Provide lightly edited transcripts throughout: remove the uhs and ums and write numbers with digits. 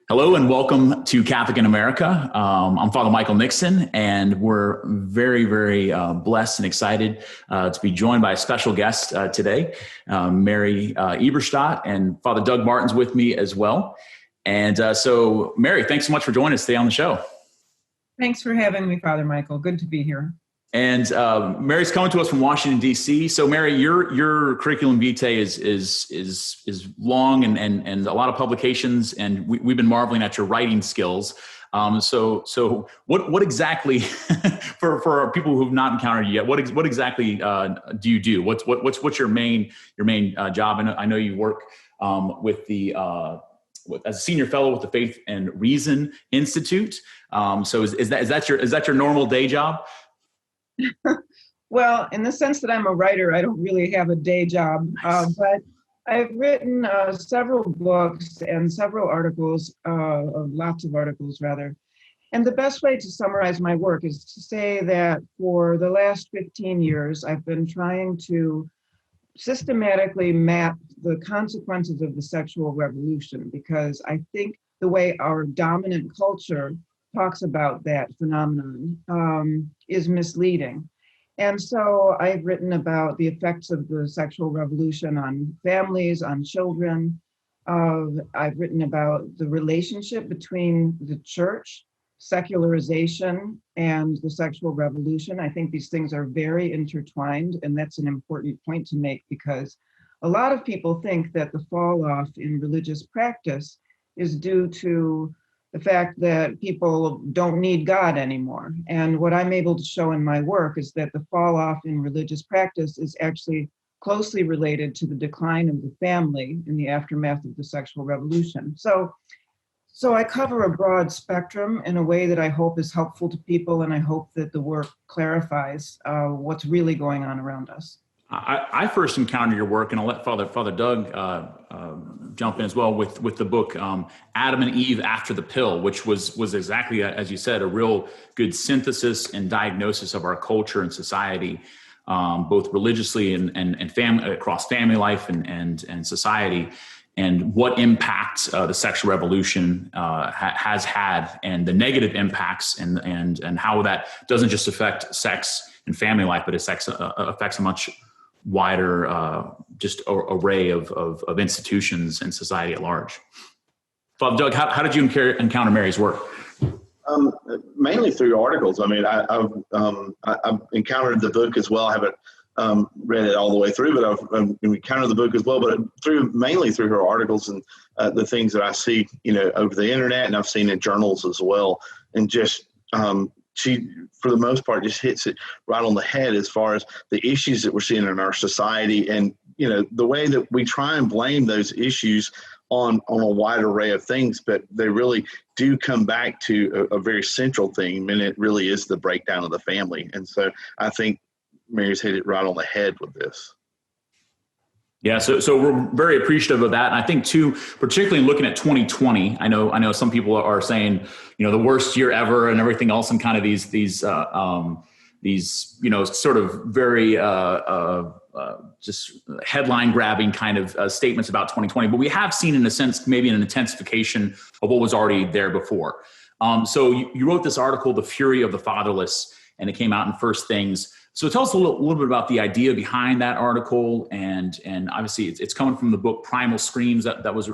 Hello and welcome to Catholic in America. I'm Father Michael Nixon, and we're very blessed and excited to be joined by a special guest today, Mary Eberstadt, and Father Doug Martin's with me as well. And so, Mary, thanks so much for joining us today on the show. Thanks for having me, Father Michael. Good to be here. And Mary's coming to us from Washington, D.C. So, Mary, your curriculum vitae is long and a lot of publications, and we've been marveling at your writing skills. So what exactly for people who've not encountered you yet? What exactly do you do? What's your main job? I know you work with the as a senior fellow with the Faith and Reason Institute. So is that your normal day job? Well, in the sense that I'm a writer, I don't really have a day job, but I've written several books and several articles, lots of articles rather. And the best way to summarize my work is to say that for the last 15 years, I've been trying to systematically map the consequences of the sexual revolution, because I think the way our dominant culture talks about that phenomenon is misleading. And so I've written about the effects of the sexual revolution on families, on children. I've written about the relationship between the church, secularization, and the sexual revolution. I think these things are very intertwined, and that's an important point to make, because a lot of people think that the fall off in religious practice is due to the fact that people don't need God anymore. And what I'm able to show in my work is that the fall off in religious practice is actually closely related to the decline of the family in the aftermath of the sexual revolution. So I cover a broad spectrum in a way that I hope is helpful to people, and I hope that the work clarifies what's really going on around us. I first encountered your work, and I'll let Father Doug jump in as well with the book Adam and Eve After the Pill, which was exactly, as you said, a real good synthesis and diagnosis of our culture and society, both religiously and family, across family life and society, and what impact the sexual revolution has had, and the negative impacts, and how that doesn't just affect sex and family life, but it affects a much wider just array of institutions and society at large. Father Doug, how did you encounter Mary's work? Mainly through articles. I mean, I've encountered the book as well. I haven't read it all the way through, but I've encountered the book as well. But mainly through her articles and the things that I see, over the internet, and I've seen in journals as well. And just she, for the most part, just hits it right on the head as far as the issues that we're seeing in our society, and the way that we try and blame those issues on a wide array of things, but they really do come back to a very central theme, and it really is the breakdown of the family. And so I think Mary's hit it right on the head with this. Yeah, so we're very appreciative of that, and I think too, particularly looking at 2020. I know some people are saying, the worst year ever and everything else, and kind of these sort of very just headline grabbing kind of statements about 2020. But we have seen, in a sense, maybe an intensification of what was already there before. So you wrote this article, "The Fury of the Fatherless," and it came out in First Things. So tell us a little bit about the idea behind that article, and obviously it's coming from the book Primal Screams that was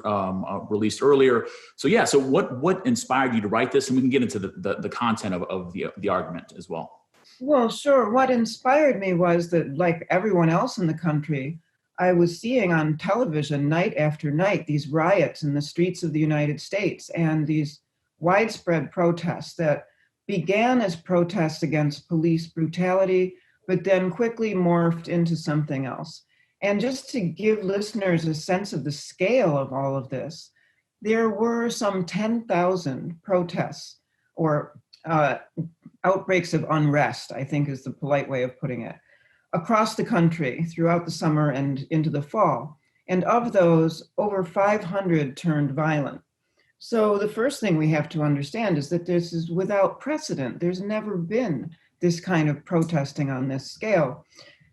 released earlier. So what inspired you to write this, and we can get into the content of the argument as well. Well, sure. What inspired me was that, like everyone else in the country, I was seeing on television night after night these riots in the streets of the United States, and these widespread protests that began as protests against police brutality, but then quickly morphed into something else. And just to give listeners a sense of the scale of all of this, there were some 10,000 protests or outbreaks of unrest, I think is the polite way of putting it, across the country throughout the summer and into the fall. And of those, over 500 turned violent. So the first thing we have to understand is that this is without precedent. There's never been this kind of protesting on this scale.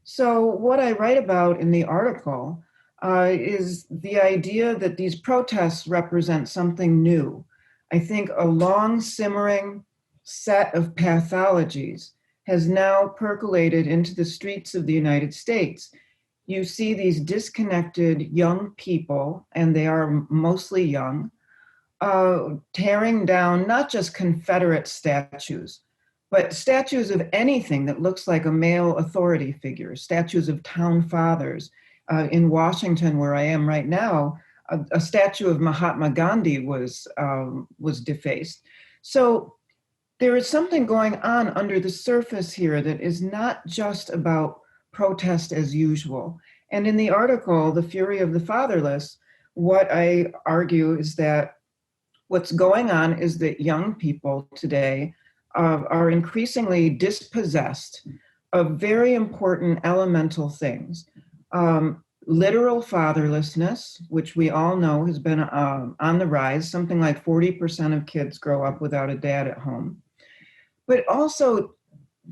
So what I write about in the article is the idea that these protests represent something new, I think a long simmering set of pathologies has now percolated into the streets of the United States. You see these disconnected young people, and they are mostly young, tearing down not just Confederate statues, but statues of anything that looks like a male authority figure, statues of town fathers. In Washington, where I am right now, a statue of Mahatma Gandhi was defaced. So there is something going on under the surface here that is not just about protest as usual. And in the article, The Fury of the Fatherless, what I argue is that what's going on is that young people today are increasingly dispossessed of very important elemental things. Literal fatherlessness, which we all know has been on the rise. Something like 40% of kids grow up without a dad at home. But also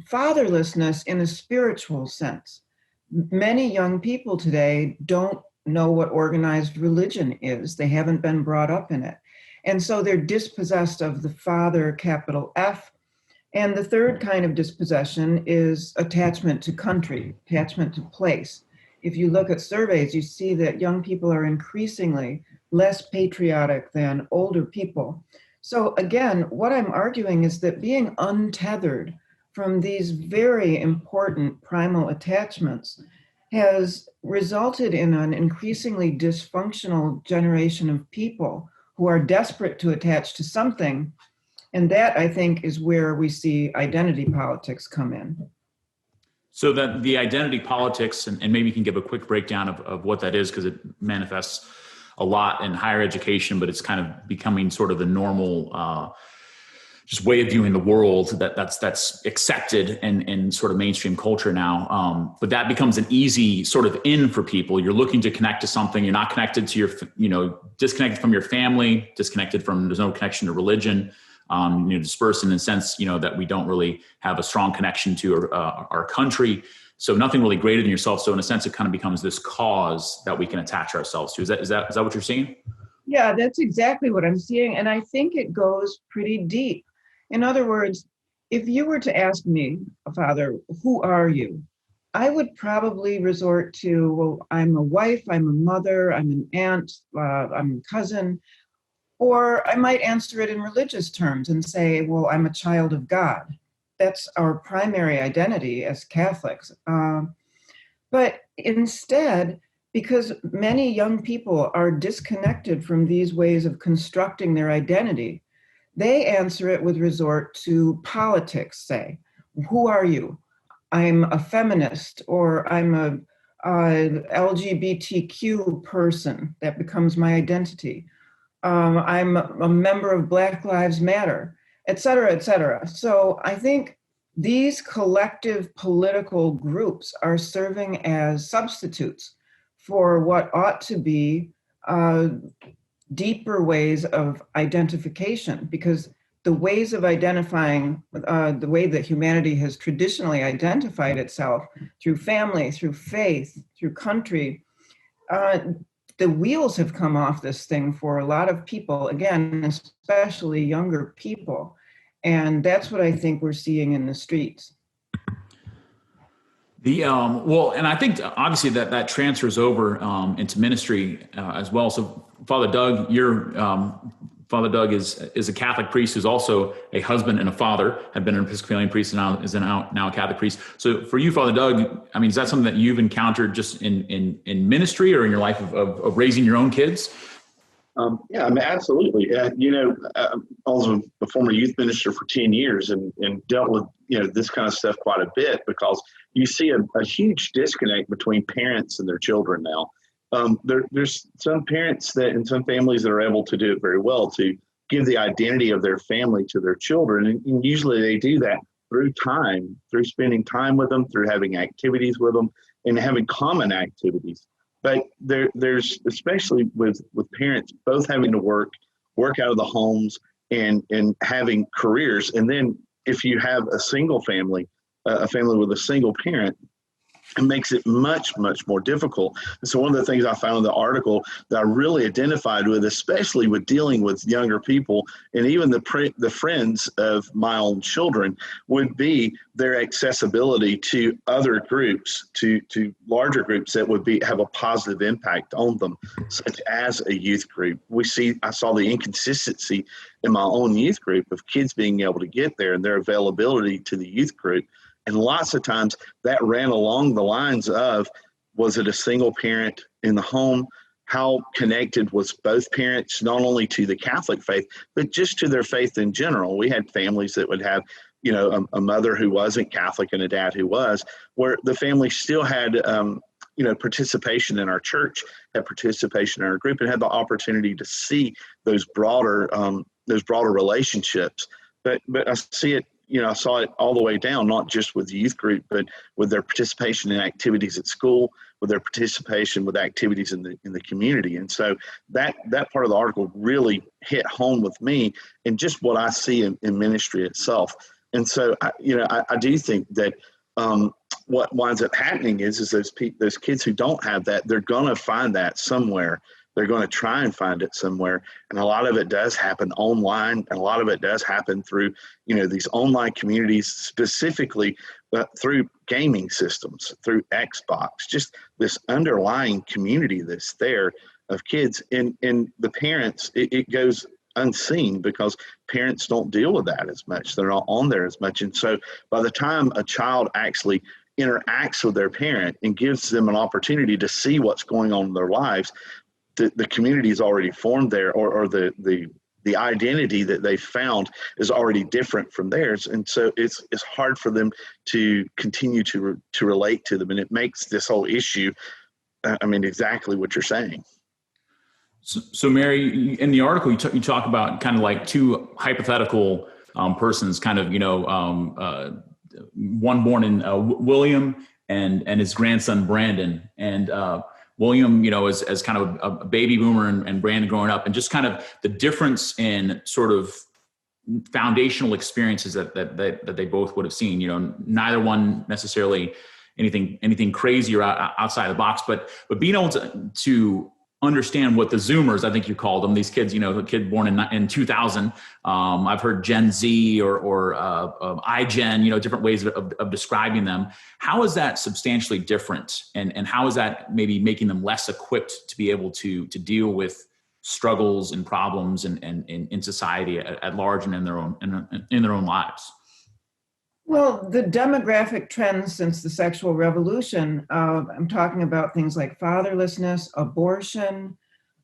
fatherlessness in a spiritual sense. Many young people today don't know what organized religion is. They haven't been brought up in it. And so they're dispossessed of the father, capital F. And the third kind of dispossession is attachment to country, attachment to place. If you look at surveys, you see that young people are increasingly less patriotic than older people. So again, what I'm arguing is that being untethered from these very important primal attachments has resulted in an increasingly dysfunctional generation of people who are desperate to attach to something. And that, I think, is where we see identity politics come in. So that the identity politics, and maybe you can give a quick breakdown of what that is, because it manifests a lot in higher education, but it's kind of becoming sort of the normal just way of viewing the world that's accepted in sort of mainstream culture now. But that becomes an easy sort of in for people. You're looking to connect to something. You're not connected to disconnected from your family, there's no connection to religion. Dispersed in the sense, that we don't really have a strong connection to our country. So nothing really greater than yourself. So in a sense, it kind of becomes this cause that we can attach ourselves to. Is that what you're seeing? Yeah, that's exactly what I'm seeing. And I think it goes pretty deep. In other words, if you were to ask me, Father, who are you? I would probably resort to, well, I'm a wife, I'm a mother, I'm an aunt, I'm a cousin. Or I might answer it in religious terms and say, well, I'm a child of God. That's our primary identity as Catholics. But instead, because many young people are disconnected from these ways of constructing their identity, they answer it with resort to politics, say, who are you? I'm a feminist, or I'm a LGBTQ person. That becomes my identity. I'm a member of Black Lives Matter, et cetera, et cetera. So I think these collective political groups are serving as substitutes for what ought to be deeper ways of identification, because the ways of identifying, the way that humanity has traditionally identified itself through family, through faith, through country, the wheels have come off this thing for a lot of people, again, especially younger people. And that's what I think we're seeing in the streets. And I think obviously that transfers over into ministry as well. So Father Doug, Father Doug is a Catholic priest who's also a husband and a father, had been an Episcopalian priest and is now a Catholic priest. So for you, Father Doug, I mean, is that something that you've encountered just in ministry or in your life of raising your own kids? Yeah, I mean, absolutely. I was a former youth minister for 10 years and dealt with, this kind of stuff quite a bit, because you see a huge disconnect between parents and their children now. There's some parents and some families that are able to do it very well, to give the identity of their family to their children. And usually they do that through spending time with them, through having activities with them and having common activities. But there's, especially with parents, both having to work out of the homes and having careers. And then if you have a single family, a family with a single parent, It makes it much, much more difficult. And so one of the things I found in the article that I really identified with, especially with dealing with younger people and even the friends of my own children, would be their accessibility to other groups, to larger groups that would have a positive impact on them, such as a youth group. I saw the inconsistency in my own youth group of kids being able to get there and their availability to the youth group. And lots of times that ran along the lines of, was it a single parent in the home? How connected was both parents, not only to the Catholic faith, but just to their faith in general? We had families that would have, a mother who wasn't Catholic and a dad who was, where the family still had, participation in our church, had participation in our group, and had the opportunity to see those broader relationships. But I see it. I saw it all the way down, not just with the youth group, but with their participation in activities at school, with their participation with activities in the community. And so that part of the article really hit home with me and just what I see in ministry itself. And so, I do think that what winds up happening is those kids who don't have that, they're going to find that somewhere. They're going to try and find it somewhere. And a lot of it does happen online. And a lot of it does happen through, these online communities, specifically through gaming systems, through Xbox, just this underlying community that's there of kids. And the parents, it goes unseen because parents don't deal with that as much. They're not on there as much. And so by the time a child actually interacts with their parent and gives them an opportunity to see what's going on in their lives, the community is already formed there, or the identity that they found is already different from theirs. And so it's hard for them to continue to relate to them. And it makes this whole issue, exactly what you're saying. So Mary, in the article, you talk about kind of like two hypothetical persons, kind of, one born in William and his grandson, Brandon. And William, as kind of a baby boomer and Brandon growing up, and just kind of the difference in sort of foundational experiences that they both would have seen. Neither one necessarily anything crazy or outside the box, but being able to understand what the Zoomers, I think you called them, these kids, a kid born in 2000. I've heard Gen Z or iGen, different ways of describing them. How is that substantially different? And how is that maybe making them less equipped to be able to deal with struggles and problems and in society at large and in their own lives? Well, the demographic trends since the sexual revolution, I'm talking about things like fatherlessness, abortion,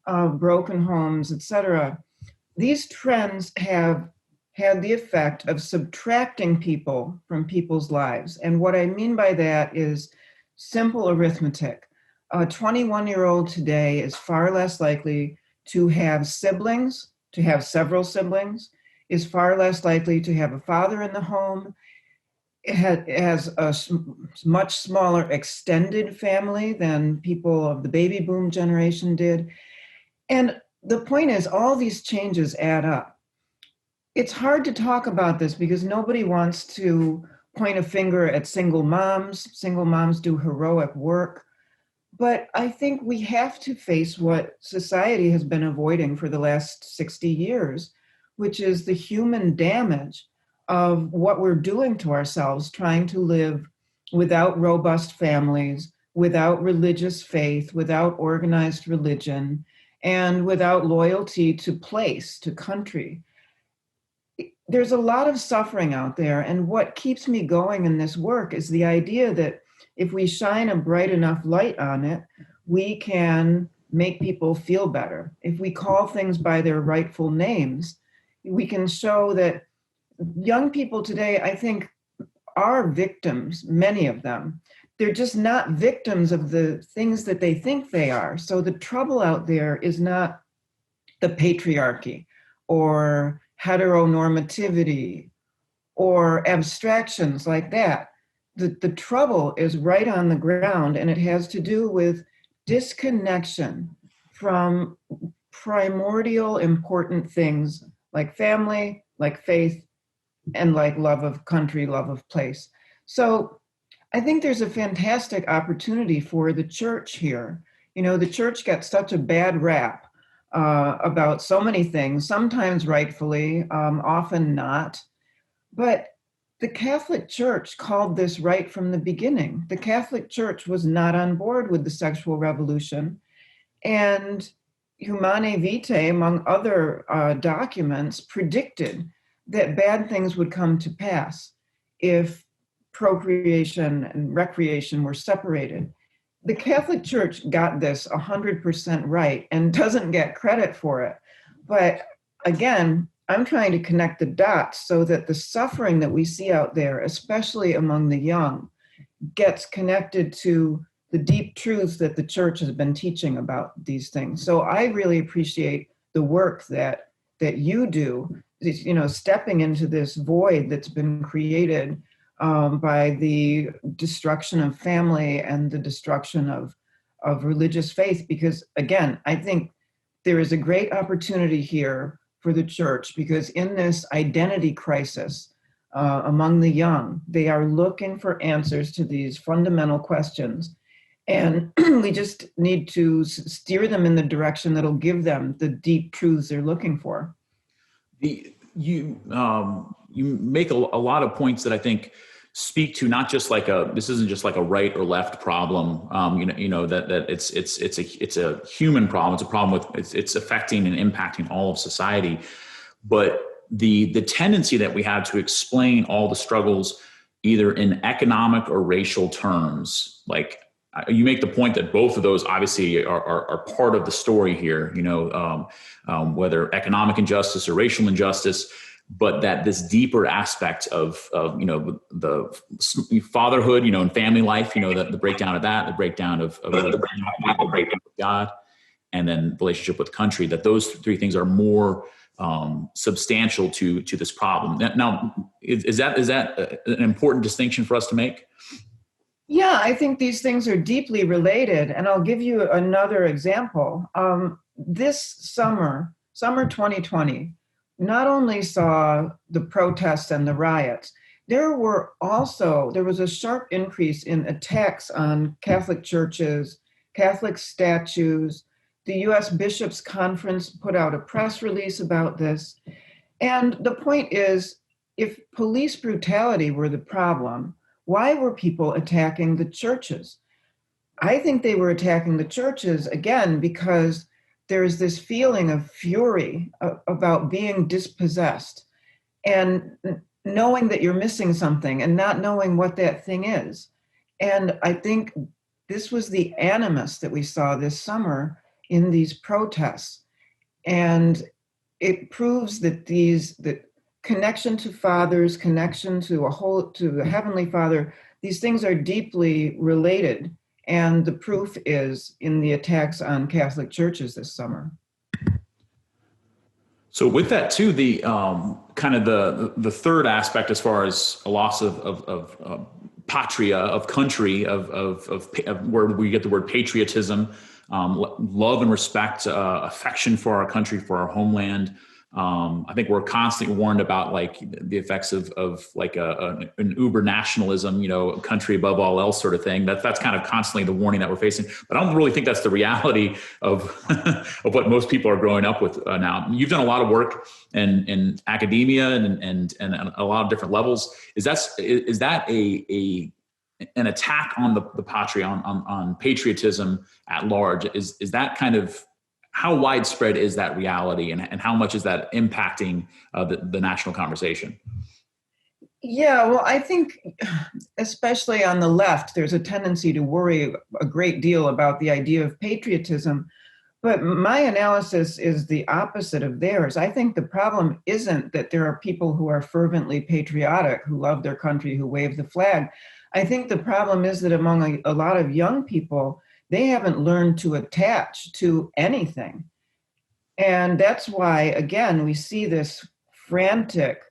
broken homes, etc. These trends have had the effect of subtracting people from people's lives. And what I mean by that is simple arithmetic. A 21-year-old today is far less likely to have siblings, to have several siblings, is far less likely to have a father in the home. It has a much smaller extended family than people of the baby boom generation did. And the point is, all these changes add up. It's hard to talk about this because nobody wants to point a finger at single moms. Single moms do heroic work. But I think we have to face what society has been avoiding for the last 60 years, which is the human damage of what we're doing to ourselves, trying to live without robust families, without religious faith, without organized religion, and without loyalty to place, to country. There's a lot of suffering out there, and what keeps me going in this work is the idea that if we shine a bright enough light on it, we can make people feel better. If we call things by their rightful names, we can show that young people today, I think, are victims, many of them. They're just not victims of the things that they think they are. So the trouble out there is not the patriarchy or heteronormativity or abstractions like that. The trouble is right on the ground, and it has to do with disconnection from primordial important things like family, like faith, and like love of country, love of place. So I think there's a fantastic opportunity for the church here. You know, the church gets such a bad rap about so many things, sometimes rightfully, often not. But the Catholic Church called this right from the beginning. The Catholic Church was not on board with the sexual revolution. And Humane Vitae, among other documents, predicted that bad things would come to pass if procreation and recreation were separated. The Catholic Church got this 100% right and doesn't get credit for it. But again, I'm trying to connect the dots so that the suffering that we see out there, especially among the young, gets connected to the deep truths that the church has been teaching about these things. So I really appreciate the work that you do, you know, stepping into this void that's been created by the destruction of family and the destruction of religious faith. Because again, I think there is a great opportunity here for the church, because in this identity crisis among the young, they are looking for answers to these fundamental questions. And we just need to steer them in the direction that'll give them the deep truths they're looking for. You make a lot of points that I think speak to not just like this isn't just like a right or left problem. That it's a human problem. It's a problem with it's affecting and impacting all of society. But the tendency that we have to explain all the struggles either in economic or racial terms, like you make the point that both of those obviously are part of the story here, whether economic injustice or racial injustice, but that this deeper aspect of the fatherhood, and family life, the breakdown of that, the breakdown of God, and then relationship with country, that those three things are more substantial to this problem. Now, is that an important distinction for us to make? Yeah, I think these things are deeply related. And I'll give you another example. This summer 2020, not only saw the protests and the riots, there was a sharp increase in attacks on Catholic churches, Catholic statues. The US Bishops' Conference put out a press release about this. And the point is, if police brutality were the problem, why were people attacking the churches? I think they were attacking the churches, again, because there's this feeling of fury about being dispossessed and knowing that you're missing something and not knowing what that thing is. And I think this was the animus that we saw this summer in these protests. And it proves that that connection to fathers, connection to the Heavenly Father, these things are deeply related. And the proof is in the attacks on Catholic churches this summer. So with that too, the kind of the third aspect, as far as a loss of patria, of country, of where we get the word patriotism, love and respect, affection for our country, for our homeland. I think we're constantly warned about like the effects of like an uber nationalism, country above all else sort of thing. That's kind of constantly the warning that we're facing. But I don't really think that's the reality of of what most people are growing up with now. You've done a lot of work in academia and a lot of different levels. Is that an attack on the patria, on patriotism at large? Is that kind of, how widespread is that reality, and how much is that impacting the national conversation? Yeah, well, I think especially on the left, there's a tendency to worry a great deal about the idea of patriotism. But my analysis is the opposite of theirs. I think the problem isn't that there are people who are fervently patriotic, who love their country, who wave the flag. I think the problem is that among a lot of young people, they haven't learned to attach to anything. And that's why, again, we see this frantic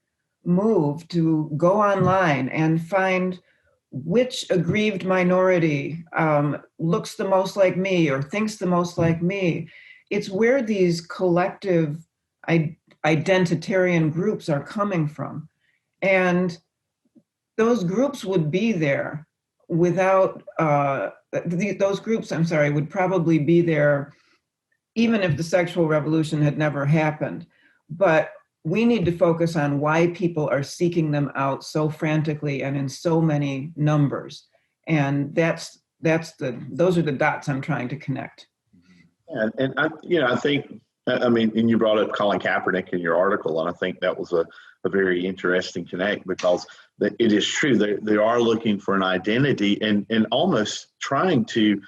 move to go online and find which aggrieved minority looks the most like me or thinks the most like me. It's where these collective identitarian groups are coming from. And those groups would be there without those groups, I'm sorry, would probably be there even if the sexual revolution had never happened. But we need to focus on why people are seeking them out so frantically and in so many numbers. And those are the dots I'm trying to connect. And I think, I mean, and you brought up Colin Kaepernick in your article, and I think that was a very interesting connect, because it is true. They are looking for an identity and almost trying to,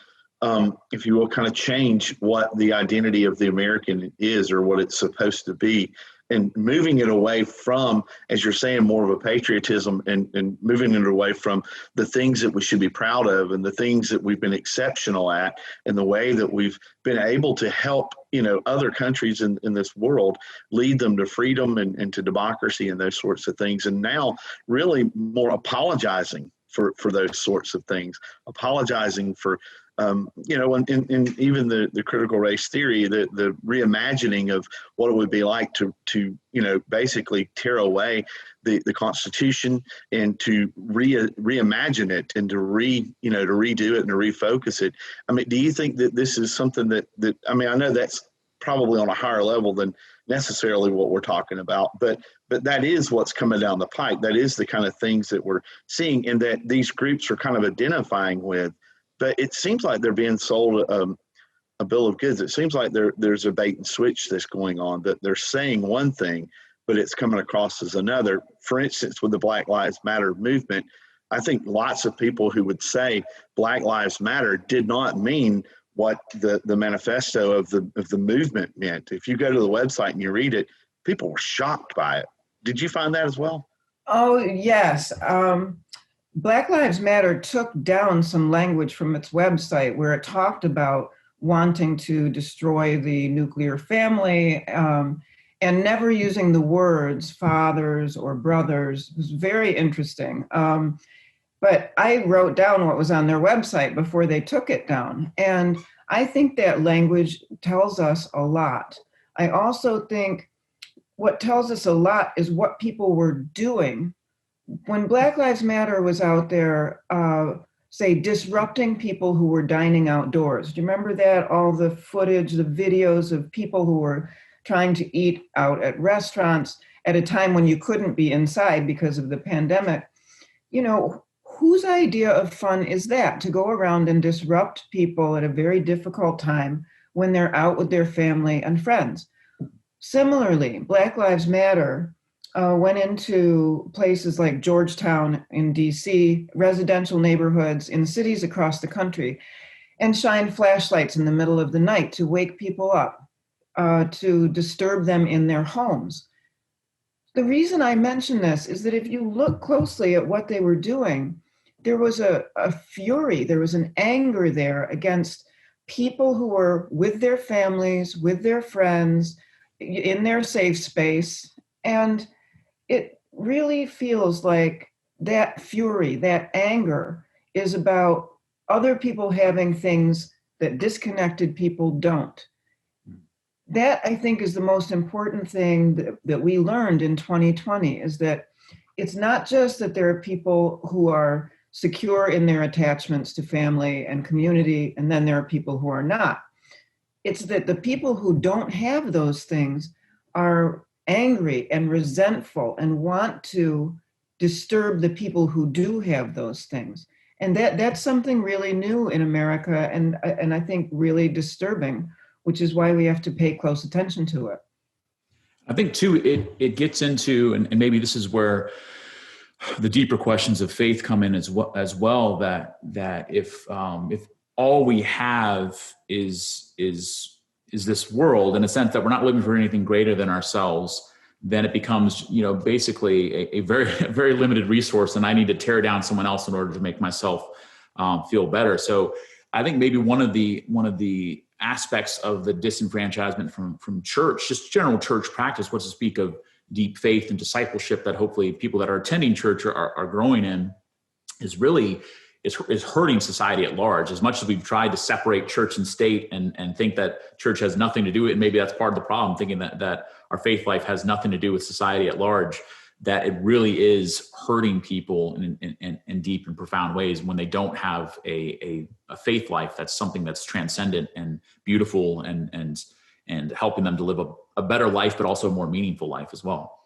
if you will, kind of change what the identity of the American is or what it's supposed to be, and moving it away from, as you're saying, more of a patriotism, and moving it away from the things that we should be proud of and the things that we've been exceptional at, and the way that we've been able to help, other countries in this world, lead them to freedom and to democracy and those sorts of things. And now really more apologizing for those sorts of things, apologizing for, and even the critical race theory, the reimagining of what it would be like to basically tear away the Constitution and to reimagine it and to redo it and to refocus it. I mean, do you think that this is something that I mean, I know that's probably on a higher level than necessarily what we're talking about, but that is what's coming down the pike. That is the kind of things that we're seeing and that these groups are kind of identifying with. But it seems like they're being sold a bill of goods. It seems like there's a bait and switch that's going on, that they're saying one thing, but it's coming across as another. For instance, with the Black Lives Matter movement, I think lots of people who would say Black Lives Matter did not mean what the manifesto of the movement meant. If you go to the website and you read it, people were shocked by it. Did you find that as well? Oh, yes. Black Lives Matter took down some language from its website where it talked about wanting to destroy the nuclear family, and never using the words fathers or brothers. It was very interesting. But I wrote down what was on their website before they took it down. And I think that language tells us a lot. I also think what tells us a lot is what people were doing. When Black Lives Matter was out there, say, disrupting people who were dining outdoors. Do you remember that? All the footage, the videos of people who were trying to eat out at restaurants at a time when you couldn't be inside because of the pandemic. Whose idea of fun is that, to go around and disrupt people at a very difficult time when they're out with their family and friends? Similarly, Black Lives Matter went into places like Georgetown in DC, residential neighborhoods in cities across the country, and shined flashlights in the middle of the night to wake people up, to disturb them in their homes. The reason I mention this is that if you look closely at what they were doing, there was a fury, there was an anger there against people who were with their families, with their friends, in their safe space. And it really feels like that fury, that anger, is about other people having things that disconnected people don't. That, I think, is the most important thing that we learned in 2020, is that it's not just that there are people who are secure in their attachments to family and community, and then there are people who are not. It's that the people who don't have those things are angry and resentful and want to disturb the people who do have those things. And that's something really new in America, and I think really disturbing, which is why we have to pay close attention to it. I think too, it gets into, and maybe this is where the deeper questions of faith come in as well, that if all we have is this world, in a sense that we're not living for anything greater than ourselves, then it becomes, basically a very limited resource, and I need to tear down someone else in order to make myself feel better. So I think maybe one of the aspects of the disenfranchisement from church, just general church practice, what to speak of deep faith and discipleship that hopefully people that are attending church are growing in, is really is hurting society at large. As much as we've tried to separate church and state and think that church has nothing to do with it, and maybe that's part of the problem, thinking that our faith life has nothing to do with society at large, that it really is hurting people in deep and profound ways when they don't have a faith life that's something that's transcendent and beautiful and helping them to live a better life, but also a more meaningful life as well.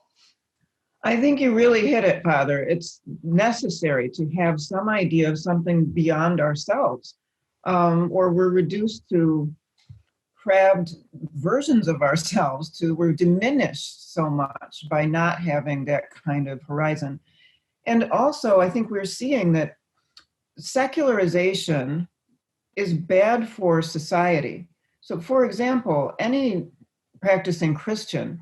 I think you really hit it, Father. It's necessary to have some idea of something beyond ourselves, or we're reduced to crabbed versions of ourselves. We're diminished so much by not having that kind of horizon. And also, I think we're seeing that secularization is bad for society. So, for example, any practicing Christian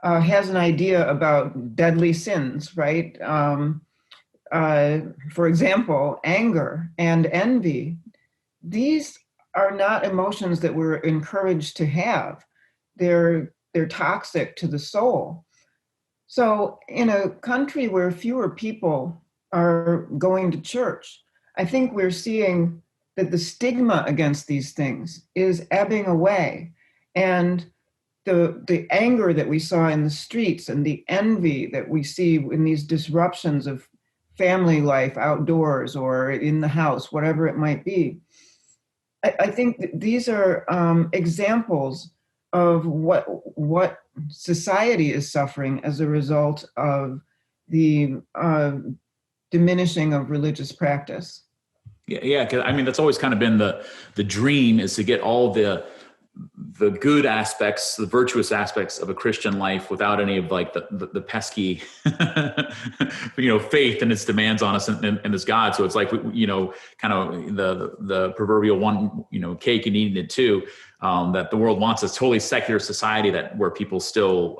has an idea about deadly sins, right? For example, anger and envy. These are not emotions that we're encouraged to have. They're toxic to the soul. So in a country where fewer people are going to church, I think we're seeing that the stigma against these things is ebbing away. And the anger that we saw in the streets and the envy that we see in these disruptions of family life outdoors or in the house, whatever it might be, I think that these are examples of what society is suffering as a result of the diminishing of religious practice. Yeah, because I mean that's always kind of been the dream, is to get all the good aspects, the virtuous aspects of a Christian life without any of like the pesky, faith and its demands on us and this God. So it's like, kind of the proverbial one, cake and eating it too, that the world wants a totally secular society where people still,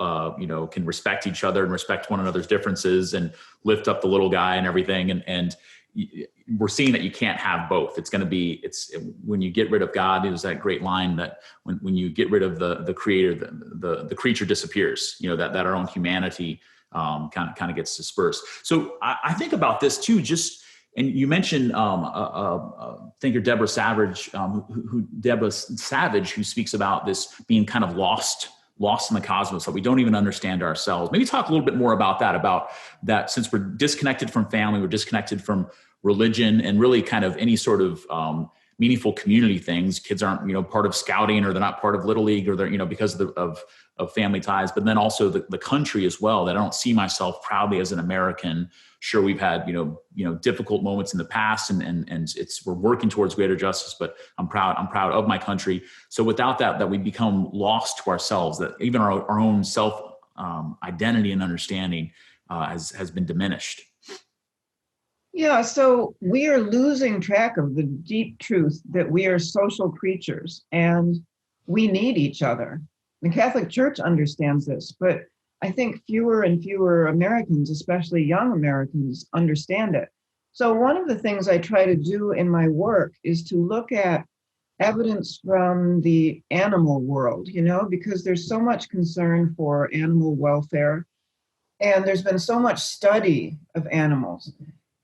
can respect each other and respect one another's differences and lift up the little guy and everything. And we're seeing that you can't have both. It's when you get rid of God, there's that great line that when you get rid of the creator, the creature disappears, that our own humanity kind of gets dispersed. So I think about this too, and you mentioned thinker Deborah Savage, who speaks about this being kind of lost in the cosmos, that we don't even understand ourselves. Maybe talk a little bit more about that, since we're disconnected from family, we're disconnected from religion and really kind of any sort of meaningful community things. Kids aren't, part of scouting, or they're not part of Little League, or they're, because of family ties, but then also the country as well, that I don't see myself proudly as an American. Sure, we've had, difficult moments in the past and we're working towards greater justice, but I'm proud of my country. So without that we become lost to ourselves, that even our own self identity and understanding has been diminished. Yeah, so we are losing track of the deep truth that we are social creatures and we need each other. The Catholic Church understands this, but I think fewer and fewer Americans, especially young Americans, understand it. So one of the things I try to do in my work is to look at evidence from the animal world, because there's so much concern for animal welfare, and there's been so much study of animals.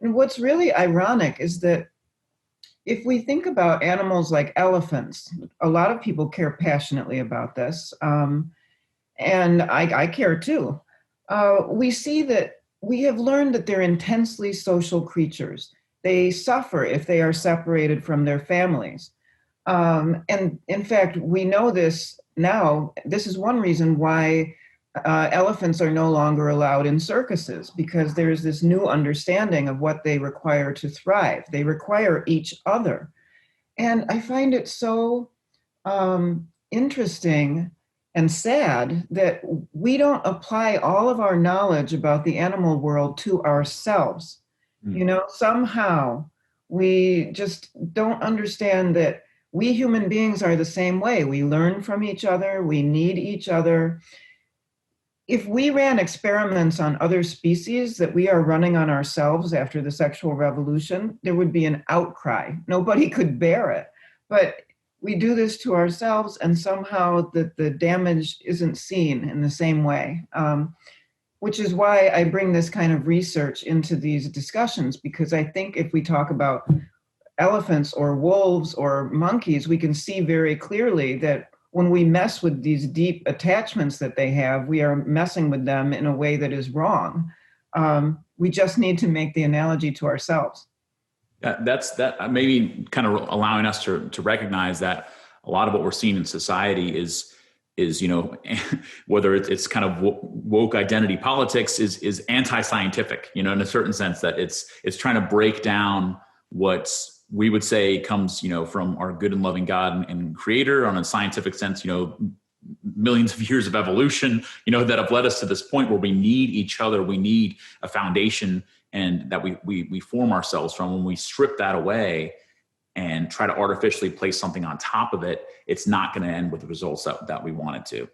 And what's really ironic is that if we think about animals like elephants, a lot of people care passionately about this, and I care too. We see that we have learned that they're intensely social creatures. They suffer if they are separated from their families. And in fact, we know this now. This is one reason why elephants are no longer allowed in circuses, because there's this new understanding of what they require to thrive. They require each other. And I find it so interesting and sad that we don't apply all of our knowledge about the animal world to ourselves. Somehow we just don't understand that we human beings are the same way. We learn from each other. We need each other. If we ran experiments on other species that we are running on ourselves after the sexual revolution, there would be an outcry. Nobody could bear it. But we do this to ourselves, and somehow the damage isn't seen in the same way, which is why I bring this kind of research into these discussions, because I think if we talk about elephants or wolves or monkeys, we can see very clearly that when we mess with these deep attachments that they have, we are messing with them in a way that is wrong. We just need to make the analogy to ourselves. That maybe kind of allowing us to recognize that a lot of what we're seeing in society is whether it's kind of woke identity politics is anti-scientific, in a certain sense, that it's trying to break down what we would say comes, from our good and loving God and creator on a scientific sense, millions of years of evolution, that have led us to this point where we need each other. We need a foundation and that we form ourselves from. When we strip that away and try to artificially place something on top of it, it's not going to end with the results that we want it to.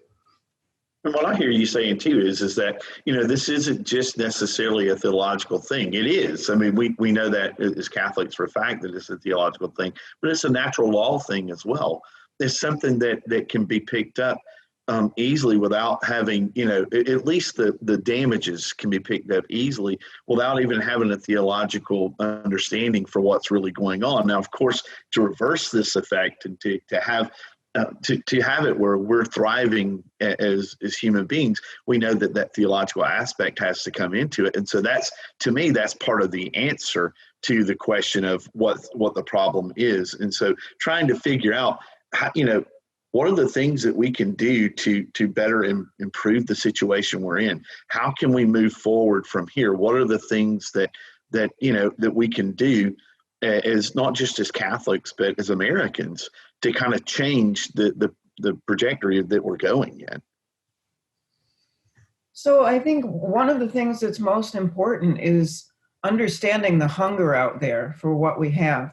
And what I hear you saying too is that, this isn't just necessarily a theological thing. It is. I mean, we know that as Catholics for a fact that it's a theological thing, but it's a natural law thing as well. It's something that can be picked up easily without having, at least the damages can be picked up easily without even having a theological understanding for what's really going on. Now, of course, to reverse this effect and to have it where we're thriving as human beings, we know that theological aspect has to come into it. And so to me, that's part of the answer to the question of what the problem is. And so trying to figure out how, what are the things that we can do to better improve the situation we're in? How can we move forward from here? What are the things that we can do as not just as Catholics, but as Americans to kind of change the trajectory that we're going in? So I think one of the things that's most important is understanding the hunger out there for what we have.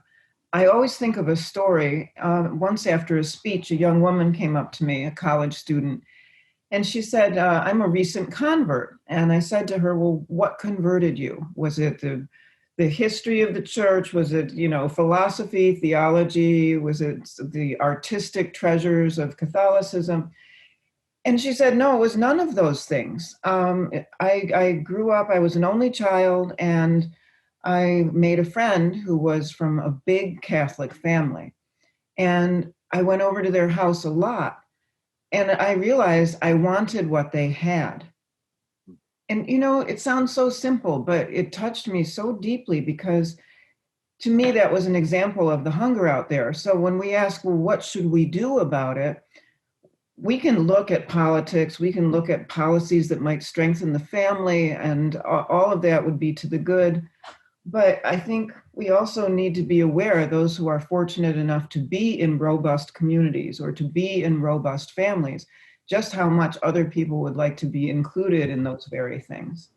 I always think of a story. Once after a speech, a young woman came up to me, a college student, and she said, I'm a recent convert. And I said to her, well, what converted you? Was it the history of the church? Was it, philosophy, theology? Was it the artistic treasures of Catholicism? And she said, no, it was none of those things. I grew up, I was an only child, and I made a friend who was from a big Catholic family. And I went over to their house a lot. And I realized I wanted what they had. And, it sounds so simple, but it touched me so deeply because to me, that was an example of the hunger out there. So when we ask, well, what should we do about it? We can look at politics, we can look at policies that might strengthen the family, and all of that would be to the good. But I think we also need to be aware, those who are fortunate enough to be in robust communities or to be in robust families, just how much other people would like to be included in those very things.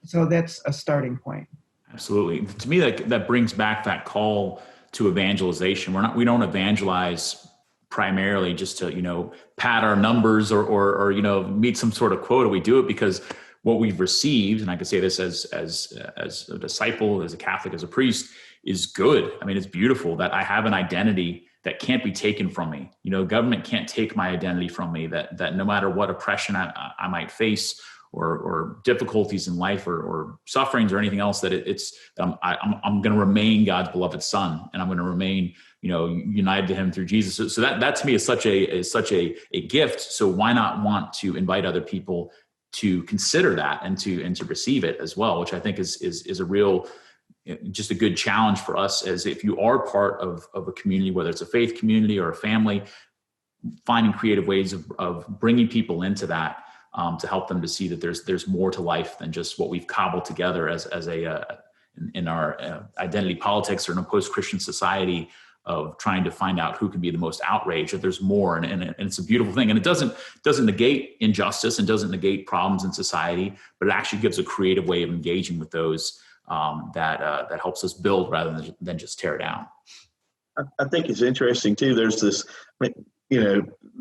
So that's a starting point. Absolutely. To me, that brings back that call to evangelization. We don't evangelize primarily just to, pad our numbers or meet some sort of quota. We do it because what we've received, and I can say this as a disciple, as a Catholic, as a priest, is good. I mean, it's beautiful that I have an identity that can't be taken from me. Government can't take my identity from me, that no matter what oppression I might face or difficulties in life or sufferings or anything else, that I'm going to remain God's beloved son, and I'm going to remain, united to him through Jesus. So that to me is such a gift. So why not want to invite other people to consider that and to receive it as well, which I think is a real, just a good challenge for us, as if you are part of a community, whether it's a faith community or a family, finding creative ways of bringing people into that, to help them to see that there's more to life than just what we've cobbled together in our identity politics or in a post-Christian society of trying to find out who can be the most outraged, that there's more. And it's a beautiful thing. And it doesn't negate injustice and doesn't negate problems in society, but it actually gives a creative way of engaging with those that helps us build rather than just tear down. I think it's interesting too. There's this,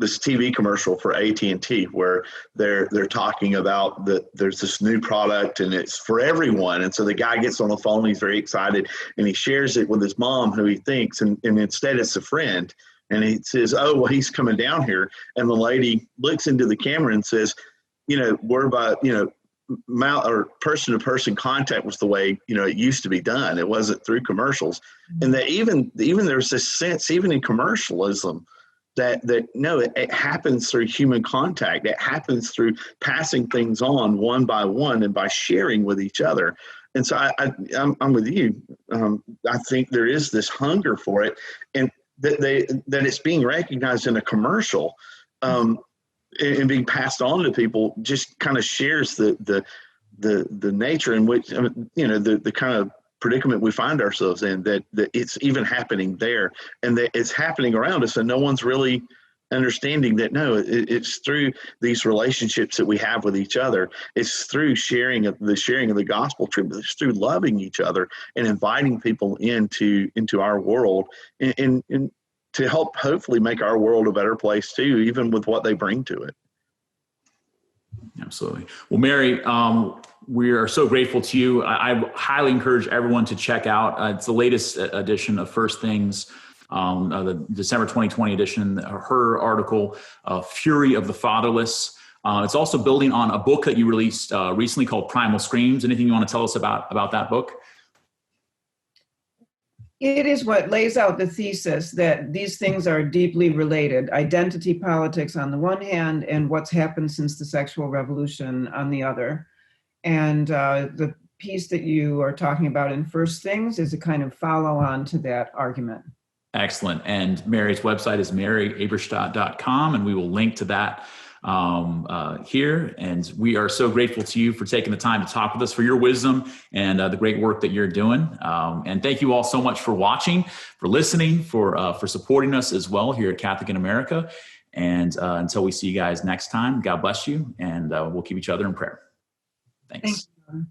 this TV commercial for AT&T where they're talking about that there's this new product and it's for everyone. And so the guy gets on the phone, he's very excited, and he shares it with his mom, who he thinks, and instead it's a friend. And he says, oh, well, he's coming down here. And the lady looks into the camera and says, we're about, person-to-person contact was the way, it used to be done. It wasn't through commercials. And that even there's this sense, even in commercialism, that no, it happens through human contact. It happens through passing things on one by one and by sharing with each other. And so I'm with you. I think there is this hunger for it, and that it's being recognized in a commercial, and being passed on to people just kind of shares the nature in which, the kind of predicament we find ourselves in, that it's even happening there, and that it's happening around us, and no one's really understanding that. No, it's through these relationships that we have with each other. It's through the sharing of the gospel truth. It's through loving each other and inviting people into our world, and to help hopefully make our world a better place too, even with what they bring to it. Absolutely. Well, Mary, we are so grateful to you. I highly encourage everyone to check out. It's the latest edition of First Things, the December 2020 edition, her article, Fury of the Fatherless. It's also building on a book that you released recently called Primal Screams. Anything you want to tell us about that book? It is what lays out the thesis that these things are deeply related. Identity politics on the one hand, and what's happened since the sexual revolution on the other. And the piece that you are talking about in First Things is a kind of follow-on to that argument. Excellent. And Mary's website is maryeberstadt.com, and we will link to that here. And we are so grateful to you for taking the time to talk with us, for your wisdom and the great work that you're doing. And thank you all so much for watching, for listening, for supporting us as well here at Catholic in America. And until we see you guys next time, God bless you, and we'll keep each other in prayer. Thanks. Thank you.